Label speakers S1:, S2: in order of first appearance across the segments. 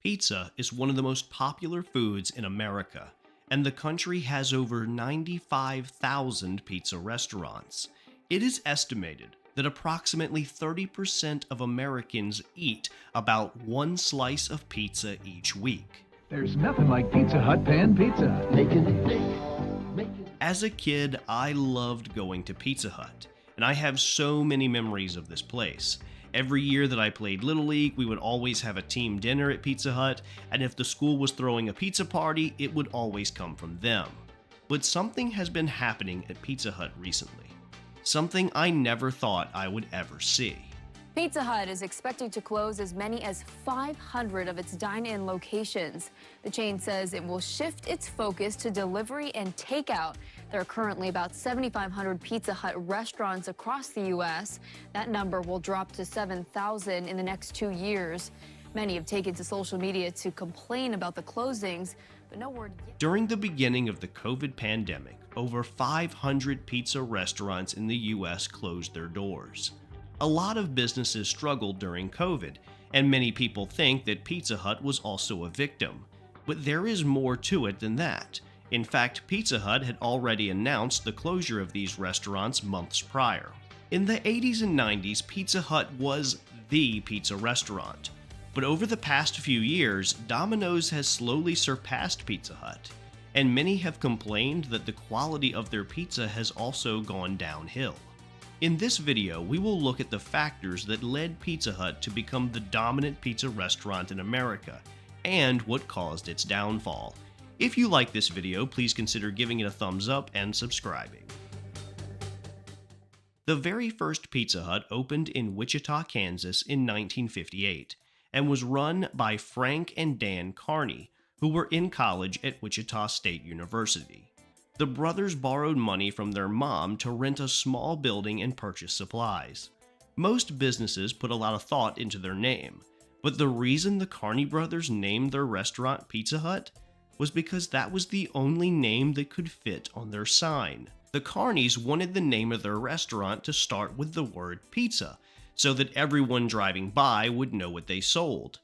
S1: Pizza is one of the most popular foods in America, and the country has over 95,000 pizza restaurants. It is estimated that approximately 30% of Americans eat about one slice of pizza each week.
S2: There's nothing like Pizza Hut pan pizza.
S3: Making it big, making it.
S1: As a kid, I loved going to Pizza Hut, and I have so many memories of this place. Every year that I played Little League, we would always have a team dinner at Pizza Hut, and if the school was throwing a pizza party, it would always come from them. But something has been happening at Pizza Hut recently. Something I never thought I would ever see.
S4: Pizza Hut is expected to close as many as 500 of its dine-in locations. The chain says it will shift its focus to delivery and takeout. There are currently about 7,500 Pizza Hut restaurants across the U.S. That number will drop to 7,000 in the next 2 years. Many have taken to social media to complain about the closings, but no word yet.
S1: During the beginning of the COVID pandemic, over 500 pizza restaurants in the U.S. closed their doors. A lot of businesses struggled during COVID, and many people think that Pizza Hut was also a victim. But there is more to it than that. In fact, Pizza Hut had already announced the closure of these restaurants months prior. In the 80s and 90s, Pizza Hut was the pizza restaurant. But over the past few years, Domino's has slowly surpassed Pizza Hut, and many have complained that the quality of their pizza has also gone downhill. In this video, we will look at the factors that led Pizza Hut to become the dominant pizza restaurant in America, and what caused its downfall. If you like this video, please consider giving it a thumbs up and subscribing. The very first Pizza Hut opened in Wichita, Kansas in 1958, and was run by Frank and Dan Carney, who were in college at Wichita State University. The brothers borrowed money from their mom to rent a small building and purchase supplies. Most businesses put a lot of thought into their name, but the reason the Carney brothers named their restaurant Pizza Hut was because that was the only name that could fit on their sign. The Carneys wanted the name of their restaurant to start with the word pizza, so that everyone driving by would know what they sold.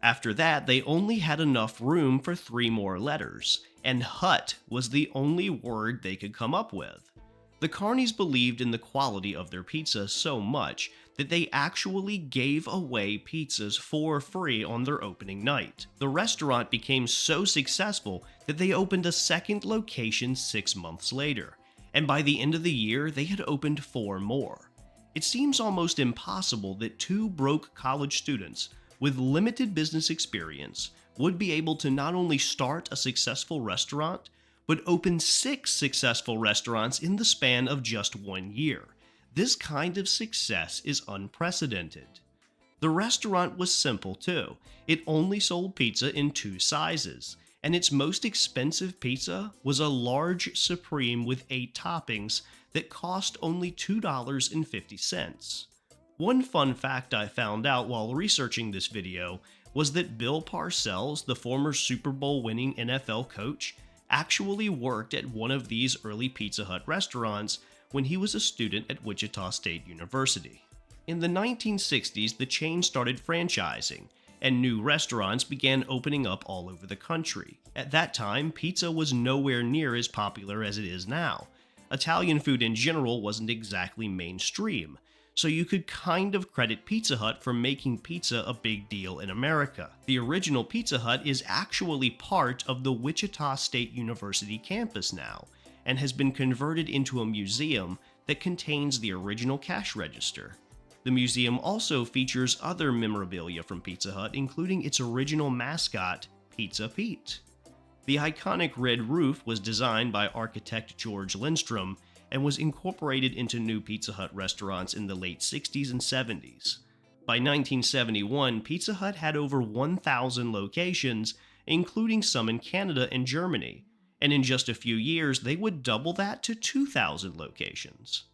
S1: After that, they only had enough room for 3 more letters, and Hut was the only word they could come up with. The Carneys believed in the quality of their pizza so much that they actually gave away pizzas for free on their opening night. The restaurant became so successful that they opened a second location 6 months later, and by the end of the year, they had opened 4 more. It seems almost impossible that 2 broke college students with limited business experience would be able to not only start a successful restaurant, but open 6 successful restaurants in the span of just 1 year. This kind of success is unprecedented. The restaurant was simple too. It only sold pizza in 2 sizes, and its most expensive pizza was a large supreme with 8 toppings that cost only $2.50. One fun fact I found out while researching this video was that Bill Parcells, the former Super Bowl winning NFL coach, actually worked at one of these early Pizza Hut restaurants when he was a student at Wichita State University. In the 1960s, the chain started franchising, and new restaurants began opening up all over the country. At that time, pizza was nowhere near as popular as it is now. Italian food in general wasn't exactly mainstream, so you could kind of credit Pizza Hut for making pizza a big deal in America. The original Pizza Hut is actually part of the Wichita State University campus now, and has been converted into a museum that contains the original cash register. The museum also features other memorabilia from Pizza Hut, including its original mascot, Pizza Pete. The iconic red roof was designed by architect George Lindstrom and was incorporated into new Pizza Hut restaurants in the late 60s and 70s. By 1971, Pizza Hut had over 1,000 locations, including some in Canada and Germany, and in just a few years they would double that to 2,000 locations.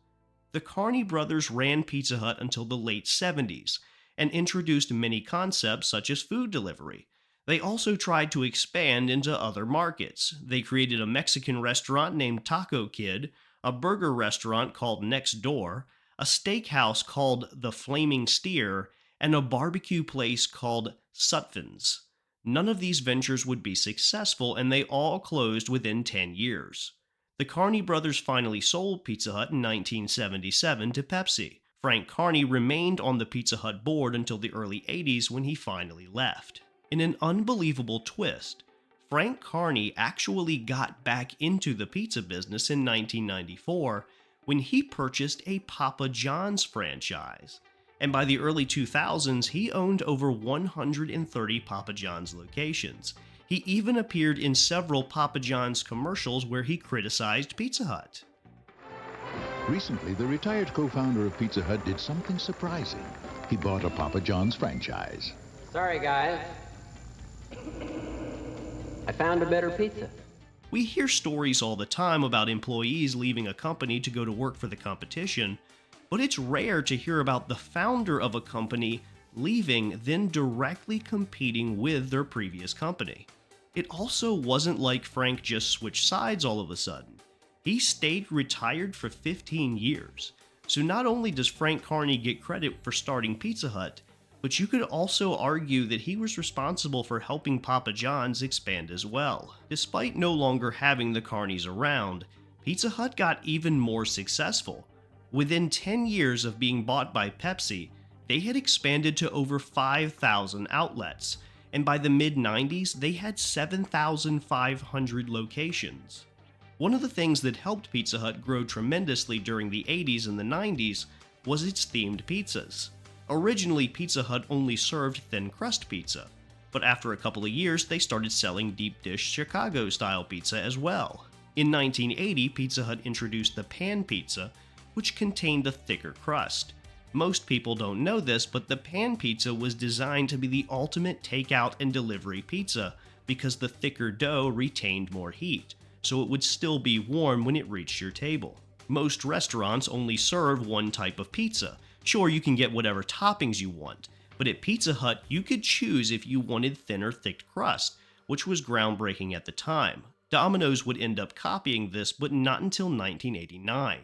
S1: The Carney brothers ran Pizza Hut until the late 70s, and introduced many concepts such as food delivery. They also tried to expand into other markets. They created a Mexican restaurant named Taco Kid, a burger restaurant called Next Door, a steakhouse called The Flaming Steer, and a barbecue place called Sutphen's. None of these ventures would be successful, and they all closed within 10 years. The Carney brothers finally sold Pizza Hut in 1977 to Pepsi. Frank Carney remained on the Pizza Hut board until the early 80s when he finally left. In an unbelievable twist, Frank Carney actually got back into the pizza business in 1994 when he purchased a Papa John's franchise. And by the early 2000s, he owned over 130 Papa John's locations. He even appeared in several Papa John's commercials where he criticized Pizza Hut.
S5: Recently, the retired co-founder of Pizza Hut did something surprising. He bought a Papa John's franchise.
S6: Sorry, guys. I found a better pizza.
S1: We hear stories all the time about employees leaving a company to go to work for the competition, but it's rare to hear about the founder of a company leaving, then directly competing with their previous company. It also wasn't like Frank just switched sides all of a sudden. He stayed retired for 15 years. So not only does Frank Carney get credit for starting Pizza Hut, but you could also argue that he was responsible for helping Papa John's expand as well. Despite no longer having the Carneys around, Pizza Hut got even more successful. Within 10 years of being bought by Pepsi, they had expanded to over 5,000 outlets, and by the mid-90s, they had 7,500 locations. One of the things that helped Pizza Hut grow tremendously during the 80s and the 90s was its themed pizzas. Originally, Pizza Hut only served thin crust pizza, but after a couple of years, they started selling deep dish Chicago-style pizza as well. In 1980, Pizza Hut introduced the pan pizza, which contained a thicker crust. Most people don't know this, but the pan pizza was designed to be the ultimate takeout and delivery pizza because the thicker dough retained more heat, so it would still be warm when it reached your table. Most restaurants only serve one type of pizza. Sure, you can get whatever toppings you want, but at Pizza Hut, you could choose if you wanted thinner, thick crust, which was groundbreaking at the time. Domino's would end up copying this, but not until 1989.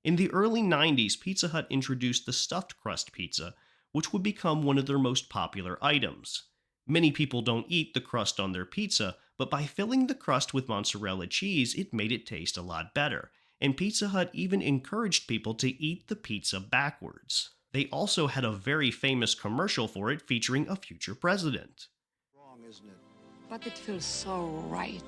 S1: In the early 90s, Pizza Hut introduced the stuffed crust pizza, which would become one of their most popular items. Many people don't eat the crust on their pizza, but by filling the crust with mozzarella cheese, it made it taste a lot better, and Pizza Hut even encouraged people to eat the pizza backwards. They also had a very famous commercial for it featuring a future president.
S3: Wrong, isn't it?
S7: But it feels so right.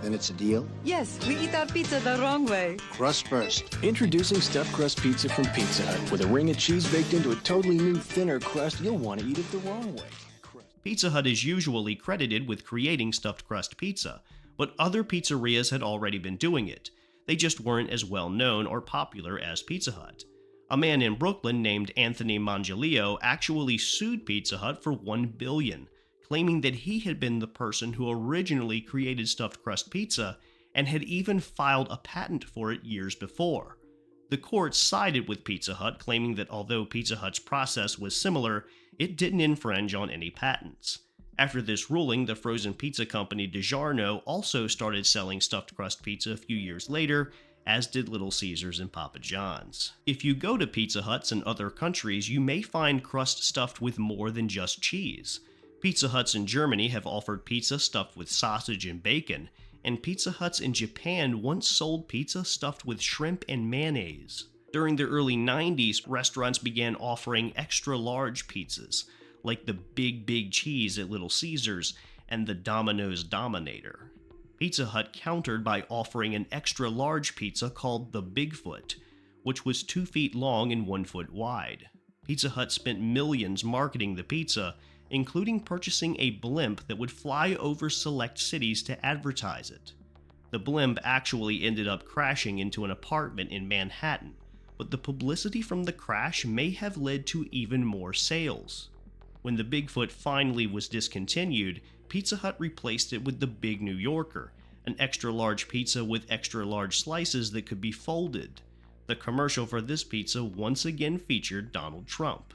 S3: Then it's a deal?
S7: Yes, we eat our pizza the wrong way.
S3: Crust first.
S8: Introducing stuffed crust pizza from Pizza Hut. With a ring of cheese baked into a totally new, thinner crust, you'll want to eat it the wrong way.
S1: Pizza Hut is usually credited with creating stuffed crust pizza, but other pizzerias had already been doing it. They just weren't as well known or popular as Pizza Hut. A man in Brooklyn named Anthony Mangialio actually sued Pizza Hut for $1 billion, claiming that he had been the person who originally created stuffed crust pizza and had even filed a patent for it years before. The court sided with Pizza Hut, claiming that although Pizza Hut's process was similar, it didn't infringe on any patents. After this ruling, the frozen pizza company DiGiorno also started selling stuffed crust pizza a few years later, as did Little Caesars and Papa John's. If you go to Pizza Huts in other countries, you may find crust stuffed with more than just cheese. Pizza Huts in Germany have offered pizza stuffed with sausage and bacon, and Pizza Huts in Japan once sold pizza stuffed with shrimp and mayonnaise. During the early 90s, restaurants began offering extra-large pizzas, like the Big Cheese at Little Caesars and the Domino's Dominator. Pizza Hut countered by offering an extra-large pizza called the Bigfoot, which was 2 feet long and 1 foot wide. Pizza Hut spent millions marketing the pizza, including purchasing a blimp that would fly over select cities to advertise it. The blimp actually ended up crashing into an apartment in Manhattan, but the publicity from the crash may have led to even more sales. When the Bigfoot finally was discontinued, Pizza Hut replaced it with the Big New Yorker, an extra-large pizza with extra-large slices that could be folded. The commercial for this pizza once again featured Donald Trump.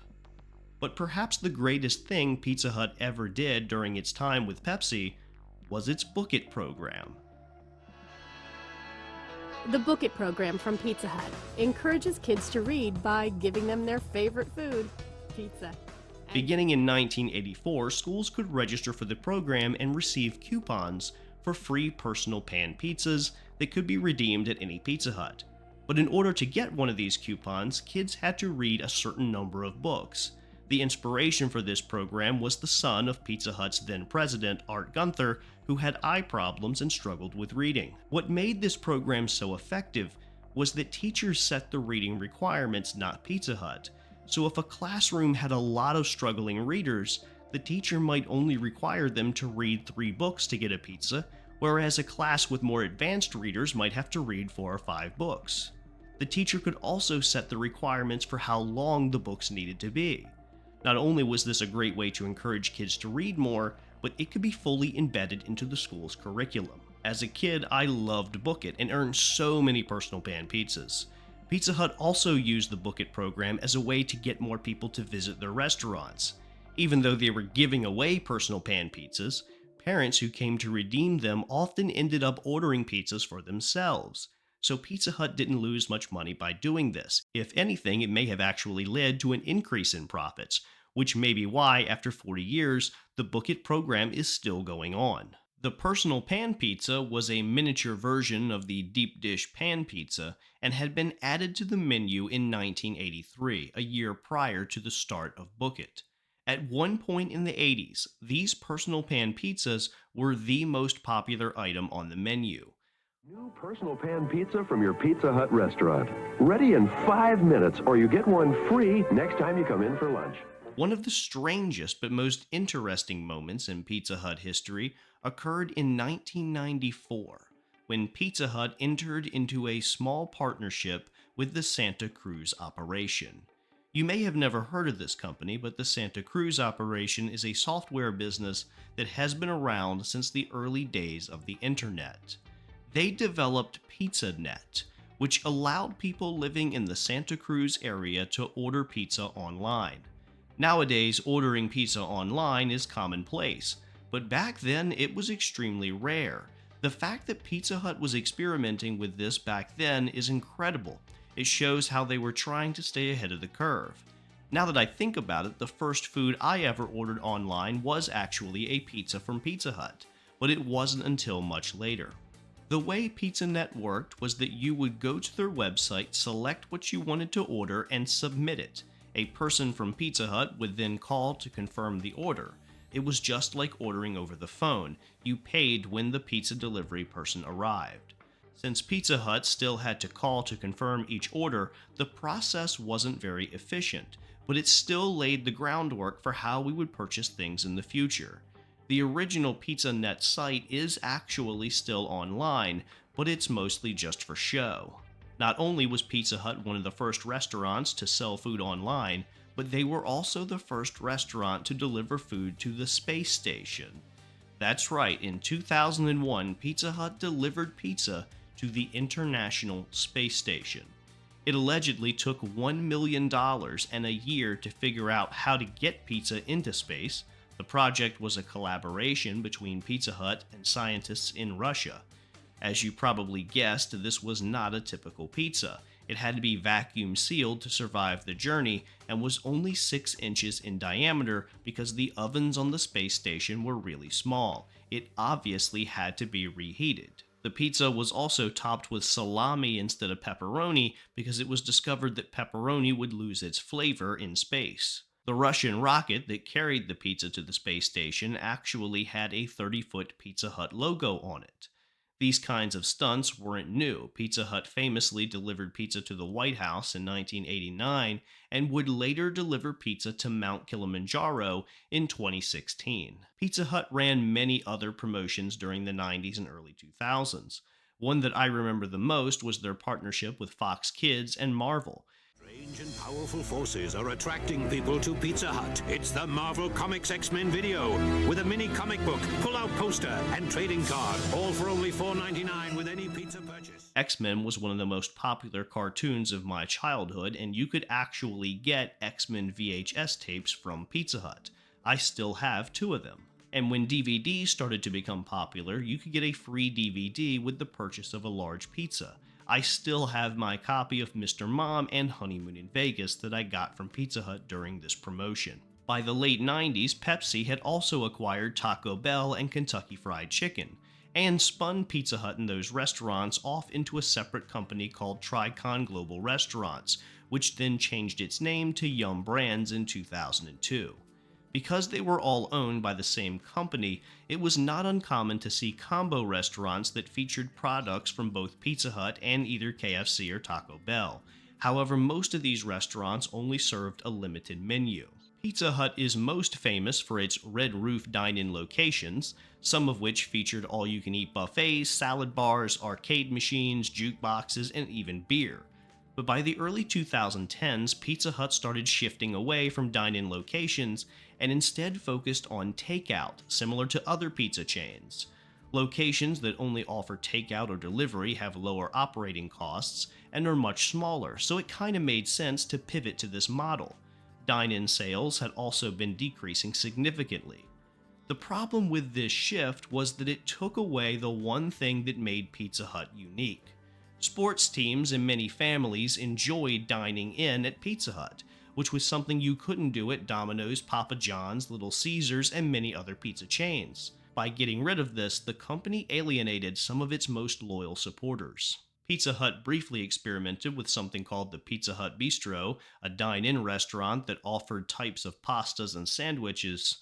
S1: But perhaps the greatest thing Pizza Hut ever did during its time with Pepsi was its Book It program.
S9: The Book It program from Pizza Hut encourages kids to read by giving them their favorite food, pizza.
S1: Beginning in 1984, schools could register for the program and receive coupons for free personal pan pizzas that could be redeemed at any Pizza Hut. But in order to get one of these coupons, kids had to read a certain number of books. The inspiration for this program was the son of Pizza Hut's then president, Art Gunther, who had eye problems and struggled with reading. What made this program so effective was that teachers set the reading requirements, not Pizza Hut. So if a classroom had a lot of struggling readers, the teacher might only require them to read 3 books to get a pizza, whereas a class with more advanced readers might have to read 4 or 5 books. The teacher could also set the requirements for how long the books needed to be. Not only was this a great way to encourage kids to read more, but it could be fully embedded into the school's curriculum. As a kid, I loved Book It and earned so many personal pan pizzas. Pizza Hut also used the Book It program as a way to get more people to visit their restaurants. Even though they were giving away personal pan pizzas, parents who came to redeem them often ended up ordering pizzas for themselves. So Pizza Hut didn't lose much money by doing this. If anything, it may have actually led to an increase in profits, which may be why, after 40 years, the Book It program is still going on. The personal pan pizza was a miniature version of the deep dish pan pizza and had been added to the menu in 1983, a year prior to the start of Book It. At one point in the 80s, these personal pan pizzas were the most popular item on the menu.
S10: New personal pan pizza from your Pizza Hut restaurant. Ready in 5 minutes, or you get one free next time you come in for lunch.
S1: One of the strangest but most interesting moments in Pizza Hut history occurred in 1994, when Pizza Hut entered into a small partnership with the Santa Cruz operation. You may have never heard of this company, but the Santa Cruz operation is a software business that has been around since the early days of the internet. They developed PizzaNet, which allowed people living in the Santa Cruz area to order pizza online. Nowadays, ordering pizza online is commonplace, but back then it was extremely rare. The fact that Pizza Hut was experimenting with this back then is incredible. It shows how they were trying to stay ahead of the curve. Now that I think about it, the first food I ever ordered online was actually a pizza from Pizza Hut, but it wasn't until much later. The way PizzaNet worked was that you would go to their website, select what you wanted to order, and submit it. A person from Pizza Hut would then call to confirm the order. It was just like ordering over the phone. You paid when the pizza delivery person arrived. Since Pizza Hut still had to call to confirm each order, the process wasn't very efficient, but it still laid the groundwork for how we would purchase things in the future. The original PizzaNet site is actually still online, but it's mostly just for show. Not only was Pizza Hut one of the first restaurants to sell food online, but they were also the first restaurant to deliver food to the space station. That's right, in 2001, Pizza Hut delivered pizza to the International Space Station. It allegedly took $1 million and a year to figure out how to get pizza into space. The project was a collaboration between Pizza Hut and scientists in Russia. As you probably guessed, this was not a typical pizza. It had to be vacuum sealed to survive the journey and was only 6 inches in diameter because the ovens on the space station were really small. It obviously had to be reheated. The pizza was also topped with salami instead of pepperoni because it was discovered that pepperoni would lose its flavor in space. The Russian rocket that carried the pizza to the space station actually had a 30-foot Pizza Hut logo on it. These kinds of stunts weren't new. Pizza Hut famously delivered pizza to the White House in 1989 and would later deliver pizza to Mount Kilimanjaro in 2016. Pizza Hut ran many other promotions during the 90s and early 2000s. One that I remember the most was their partnership with Fox Kids and Marvel.
S11: Strange and powerful forces are attracting people to Pizza Hut. It's the Marvel Comics X-Men video with a mini comic book, pull-out poster, and trading card, all for only $4.99 with any pizza purchase.
S1: X-Men was one of the most popular cartoons of my childhood, and you could actually get X-Men VHS tapes from Pizza Hut. I still have 2 of them. And when DVDs started to become popular, you could get a free DVD with the purchase of a large pizza. I still have my copy of Mr. Mom and Honeymoon in Vegas that I got from Pizza Hut during this promotion. By the late 90s, Pepsi had also acquired Taco Bell and Kentucky Fried Chicken, and spun Pizza Hut and those restaurants off into a separate company called Tricon Global Restaurants, which then changed its name to Yum Brands in 2002. Because they were all owned by the same company, it was not uncommon to see combo restaurants that featured products from both Pizza Hut and either KFC or Taco Bell. However, most of these restaurants only served a limited menu. Pizza Hut is most famous for its Red Roof dine-in locations, some of which featured all-you-can-eat buffets, salad bars, arcade machines, jukeboxes, and even beer. But by the early 2010s, Pizza Hut started shifting away from dine-in locations and instead focused on takeout, similar to other pizza chains. Locations that only offer takeout or delivery have lower operating costs and are much smaller, so it kinda made sense to pivot to this model. Dine-in sales had also been decreasing significantly. The problem with this shift was that it took away the one thing that made Pizza Hut unique. Sports teams and many families enjoyed dining in at Pizza Hut, which was something you couldn't do at Domino's, Papa John's, Little Caesars, and many other pizza chains. By getting rid of this, the company alienated some of its most loyal supporters. Pizza Hut briefly experimented with something called the Pizza Hut Bistro, a dine-in restaurant that offered types of pastas and sandwiches,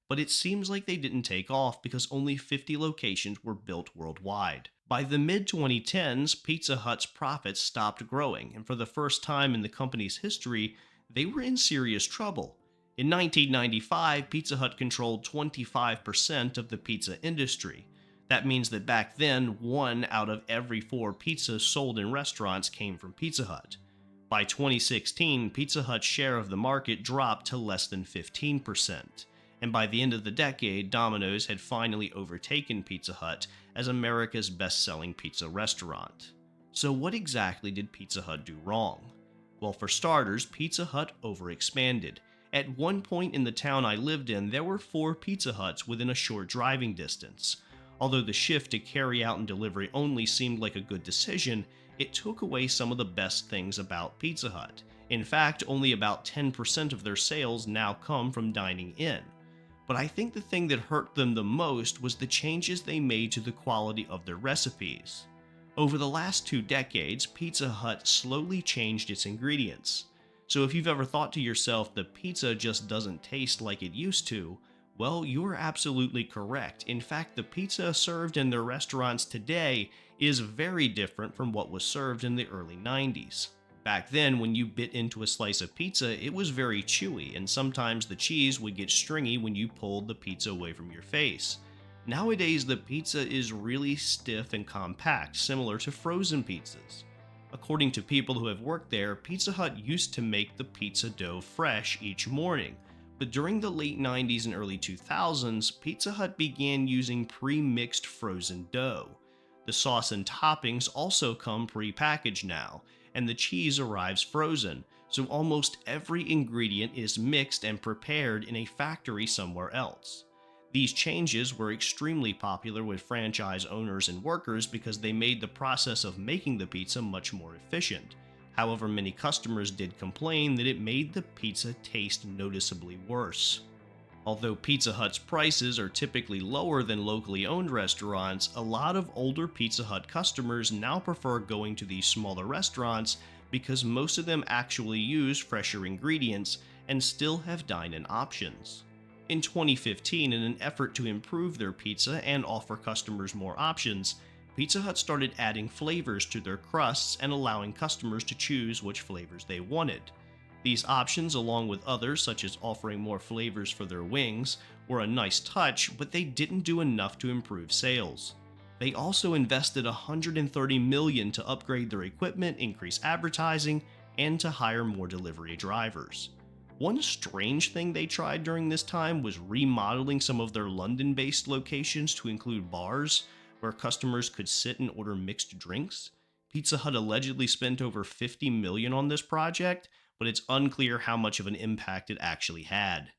S1: but it seems like they didn't take off because only 50 locations were built worldwide. By the mid-2010s, Pizza Hut's profits stopped growing, and for the first time in the company's history, they were in serious trouble. In 1995, Pizza Hut controlled 25% of the pizza industry. That means that back then, 1 out of every 4 pizzas sold in restaurants came from Pizza Hut. By 2016, Pizza Hut's share of the market dropped to less than 15%, and by the end of the decade, Domino's had finally overtaken Pizza Hut as America's best-selling pizza restaurant. So what exactly did Pizza Hut do wrong? Well, for starters, Pizza Hut overexpanded. At one point in the town I lived in, there were 4 Pizza Huts within a short driving distance. Although the shift to carry out and delivery only seemed like a good decision, it took away some of the best things about Pizza Hut. In fact, only about 10% of their sales now come from dining in. But I think the thing that hurt them the most was the changes they made to the quality of their recipes. Over the last 2 decades, Pizza Hut slowly changed its ingredients. So if you've ever thought to yourself the pizza just doesn't taste like it used to, well, you're absolutely correct. In fact, the pizza served in their restaurants today is very different from what was served in the early 90s. Back then, when you bit into a slice of pizza, it was very chewy, and sometimes the cheese would get stringy when you pulled the pizza away from your face. Nowadays, the pizza is really stiff and compact, similar to frozen pizzas. According to people who have worked there, Pizza Hut used to make the pizza dough fresh each morning. But during the late 90s and early 2000s, Pizza Hut began using pre-mixed frozen dough. The sauce and toppings also come pre-packaged now, and the cheese arrives frozen, so almost every ingredient is mixed and prepared in a factory somewhere else. These changes were extremely popular with franchise owners and workers because they made the process of making the pizza much more efficient. However, many customers did complain that it made the pizza taste noticeably worse. Although Pizza Hut's prices are typically lower than locally owned restaurants, a lot of older Pizza Hut customers now prefer going to these smaller restaurants because most of them actually use fresher ingredients and still have dine-in options. In 2015, in an effort to improve their pizza and offer customers more options, Pizza Hut started adding flavors to their crusts and allowing customers to choose which flavors they wanted. These options, along with others such as offering more flavors for their wings, were a nice touch, but they didn't do enough to improve sales. They also invested $130 million to upgrade their equipment, increase advertising, and to hire more delivery drivers. One strange thing they tried during this time was remodeling some of their London-based locations to include bars, where customers could sit and order mixed drinks. Pizza Hut allegedly spent over $50 million on this project, but it's unclear how much of an impact it actually had.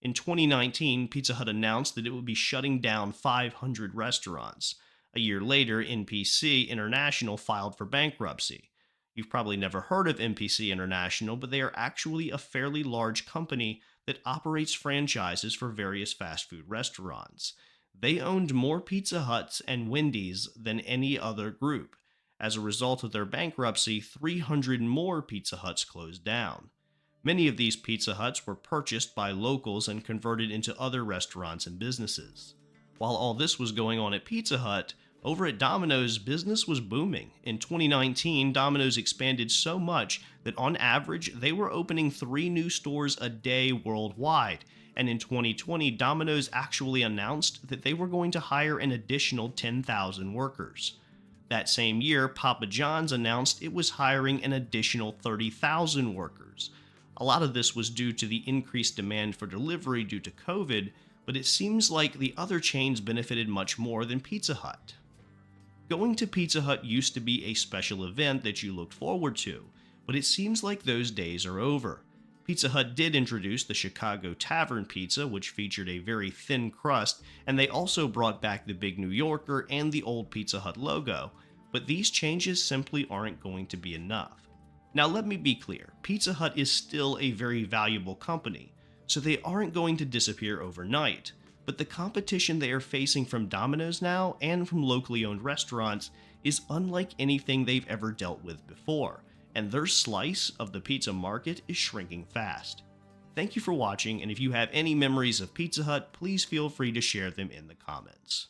S1: In 2019, Pizza Hut announced that it would be shutting down 500 restaurants. A year later, NPC International filed for bankruptcy. You've probably never heard of NPC International, but they are actually a fairly large company that operates franchises for various fast food restaurants. They owned more Pizza Huts and Wendy's than any other group. As a result of their bankruptcy, 300 more Pizza Huts closed down. Many of these Pizza Huts were purchased by locals and converted into other restaurants and businesses. While all this was going on at Pizza Hut, over at Domino's, business was booming. In 2019, Domino's expanded so much that on average, they were opening 3 new stores a day worldwide. And in 2020, Domino's actually announced that they were going to hire an additional 10,000 workers. That same year, Papa John's announced it was hiring an additional 30,000 workers. A lot of this was due to the increased demand for delivery due to COVID, but it seems like the other chains benefited much more than Pizza Hut. Going to Pizza Hut used to be a special event that you looked forward to, but it seems like those days are over. Pizza Hut did introduce the Chicago Tavern Pizza, which featured a very thin crust, and they also brought back the Big New Yorker and the old Pizza Hut logo, but these changes simply aren't going to be enough. Now let me be clear, Pizza Hut is still a very valuable company, so they aren't going to disappear overnight, but the competition they are facing from Domino's now and from locally owned restaurants is unlike anything they've ever dealt with before, and their slice of the pizza market is shrinking fast. Thank you for watching, and if you have any memories of Pizza Hut, please feel free to share them in the comments.